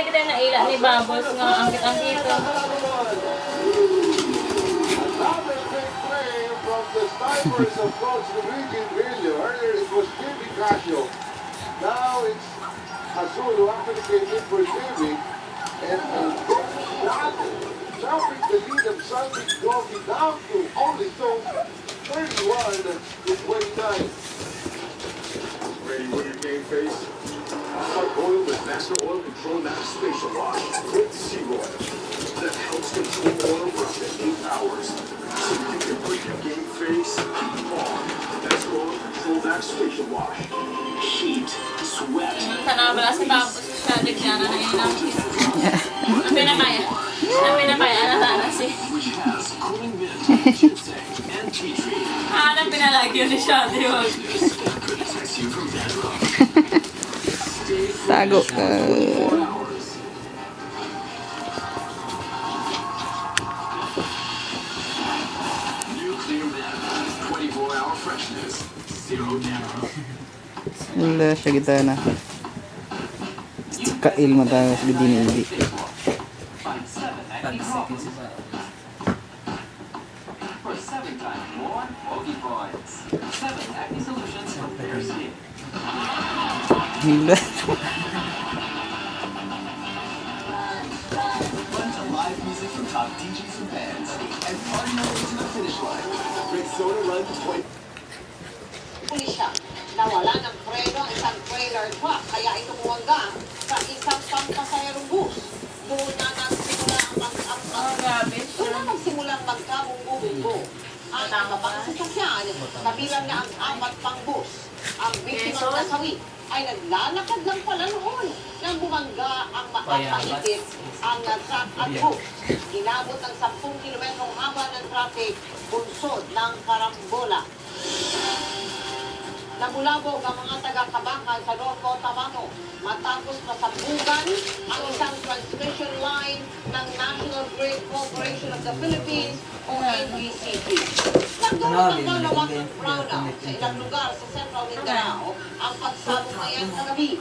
Kita na ila ni Babos nga angkit-angkit ito. The snipers of Coach Luigi Grillo. Earlier it was Jimmy Casio. Now it's Azul who actually came in for Jimmy. And jumping the lead of Sunday Gogi down to only 31 to 29. Ready for your game face? Start oil with Master Oil Control Max Facial Wash with Sea Oil. That helps control oil for up to 8 hours. So you can put your game face on. Master Oil Control Max Facial Wash. Heat, sweat. Tanaw pala si Babos siya, Diana na yun ang pinakaya. Ang pinakaya, natana si. Which has cooling mint, ginseng, and tea tree. Ang pinalagyo ni siya, di ba? Protects you from dandruff. Tago ka. Wala siya kita na. Kail mo tayo sa gidini-idi. Hila. Live music from top DJs and bands, and party your way to the finish line. Red Soda Run 20. Pulisya, nawala ng preno ang isang trailer truck kaya ito bumangga sa isang pampasayarong bus. Doon na nagsimulang magkamunggo-munggo. Ang nakapang sasakyan, kabilang na ang 4 pang bus. Ang biktimang nasawi ay naglalakad lang pala noon nang bumangga ang maipit ang truck at bus. Inabot ng 10 kilometrong haba ng traffic bunsod ng Carambola. Nabulabog ang mga taga-Kabakan sa North Cotabato matapos masambugan ang isang transmission line ng National Grid Corporation of the Philippines o NGCP. Nagkaroon ng dalawang brownout sa ilang lugar sa Central Mindanao ang pagsabog na yan kagabi.